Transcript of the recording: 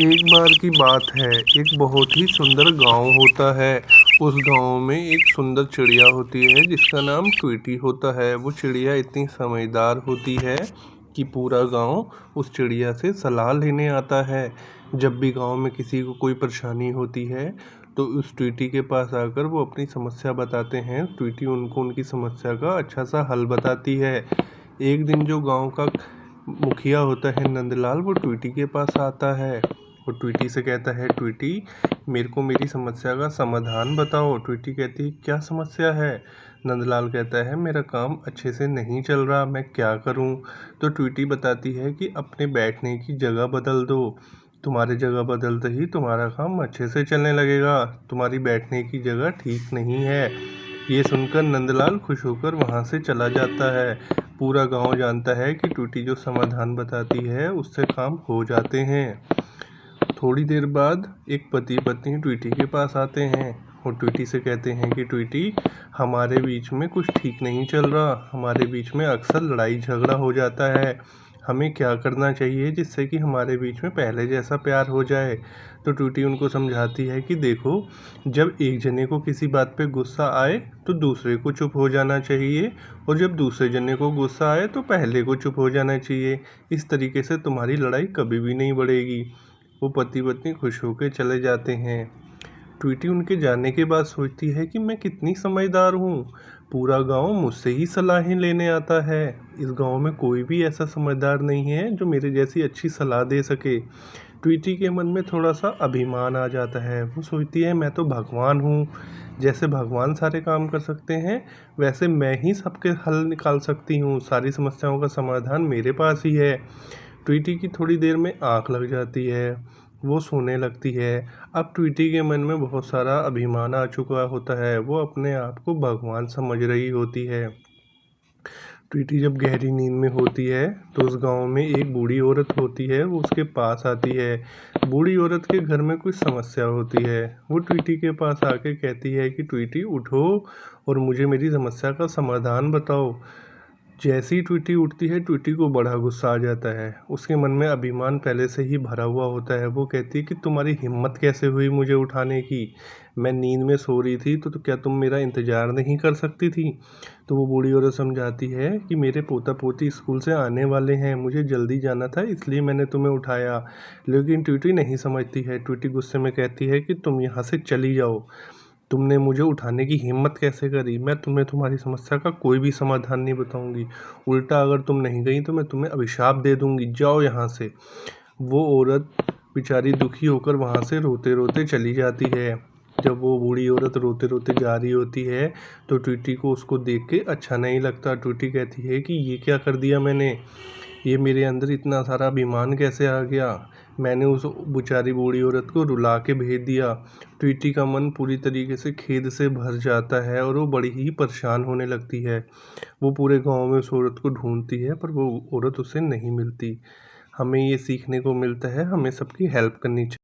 एक बार की बात है, एक बहुत ही सुंदर गांव होता है। उस गांव में एक सुंदर चिड़िया होती है जिसका नाम ट्वीटी होता है। वो चिड़िया इतनी समझदार होती है कि पूरा गांव उस चिड़िया से सलाह लेने आता है। जब भी गांव में किसी को कोई परेशानी होती है तो उस ट्वीटी के पास आकर वो अपनी समस्या बताते हैं। ट्वीटी उनको उनकी समस्या का अच्छा सा हल बताती है। एक दिन जो गांव का मुखिया होता है नंदलाल, वो ट्वीटी के पास आता है और ट्वीटी से कहता है, ट्वीटी मेरे को मेरी समस्या का समाधान बताओ। ट्वीटी कहती है, क्या समस्या है? नंदलाल कहता है, मेरा काम अच्छे से नहीं चल रहा, मैं क्या करूं? तो ट्वीटी बताती है कि अपने बैठने की जगह बदल दो। तुम्हारी जगह बदलते ही तुम्हारा काम अच्छे से चलने लगेगा। तुम्हारी बैठने की जगह ठीक नहीं है। ये सुनकर नंदलाल खुश होकर वहाँ से चला जाता है। पूरा गांव जानता है कि ट्वीटी जो समाधान बताती है उससे काम हो जाते हैं। थोड़ी देर बाद एक पति पत्नी ट्वीटी के पास आते हैं और ट्वीटी से कहते हैं कि ट्वीटी, हमारे बीच में कुछ ठीक नहीं चल रहा, हमारे बीच में अक्सर लड़ाई झगड़ा हो जाता है। हमें क्या करना चाहिए जिससे कि हमारे बीच में पहले जैसा प्यार हो जाए? तो ट्वीटी उनको समझाती है कि देखो, जब एक जने को किसी बात पे गुस्सा आए तो दूसरे को चुप हो जाना चाहिए, और जब दूसरे जने को गुस्सा आए तो पहले को चुप हो जाना चाहिए। इस तरीके से तुम्हारी लड़ाई कभी भी नहीं बढ़ेगी। वो पति पत्नी खुश होकर चले जाते हैं। ट्वीटी उनके जाने के बाद सोचती है कि मैं कितनी समझदार हूँ, पूरा गांव मुझसे ही सलाहें लेने आता है। इस गांव में कोई भी ऐसा समझदार नहीं है जो मेरे जैसी अच्छी सलाह दे सके। ट्वीटी के मन में थोड़ा सा अभिमान आ जाता है। वो सोचती है, मैं तो भगवान हूँ, जैसे भगवान सारे काम कर सकते हैं वैसे मैं ही सबके हल निकाल सकती हूँ, सारी समस्याओं का समाधान मेरे पास ही है। ट्वीटी की थोड़ी देर में आँख लग जाती है, वो सोने लगती है। अब ट्वीटी के मन में बहुत सारा अभिमान आ चुका होता है, वो अपने आप को भगवान समझ रही होती है। ट्वीटी जब गहरी नींद में होती है तो उस गांव में एक बूढ़ी औरत होती है, वो उसके पास आती है। बूढ़ी औरत के घर में कुछ समस्या होती है। वो ट्वीटी के पास आके कहती है कि ट्वीटी उठो और मुझे मेरी समस्या का समाधान बताओ। जैसी ही ट्वीटी उठती है, ट्वीटी को बड़ा गुस्सा आ जाता है। उसके मन में अभिमान पहले से ही भरा हुआ होता है। वो कहती है कि तुम्हारी हिम्मत कैसे हुई मुझे उठाने की? मैं नींद में सो रही थी तो क्या तुम मेरा इंतज़ार नहीं कर सकती थी? तो वो बूढ़ी औरत समझाती है कि मेरे पोता पोती स्कूल से आने वाले हैं, मुझे जल्दी जाना था इसलिए मैंने तुम्हें उठाया। लेकिन ट्वीटी नहीं समझती है। ट्वीटी गुस्से में कहती है कि तुम यहाँ से चली जाओ, तुमने मुझे उठाने की हिम्मत कैसे करी? मैं तुम्हें तुम्हारी समस्या का कोई भी समाधान नहीं बताऊंगी, उल्टा अगर तुम नहीं गई तो मैं तुम्हें अभिशाप दे दूंगी, जाओ यहाँ से। वो औरत बेचारी दुखी होकर वहाँ से रोते रोते चली जाती है। जब वो बूढ़ी औरत रोते रोते जा रही होती है तो ट्वीटी को उसको देख के अच्छा नहीं लगता। ट्वीटी कहती है कि ये क्या कर दिया मैंने, ये मेरे अंदर इतना सारा अभिमान कैसे आ गया? मैंने उस बेचारी बूढ़ी औरत को रुला के भेज दिया। ट्वीटी का मन पूरी तरीके से खेद से भर जाता है और वो बड़ी ही परेशान होने लगती है। वो पूरे गांव में उस औरत को ढूंढती है पर वो औरत उसे नहीं मिलती। हमें ये सीखने को मिलता है, हमें सबकी हेल्प करनी चाहिए।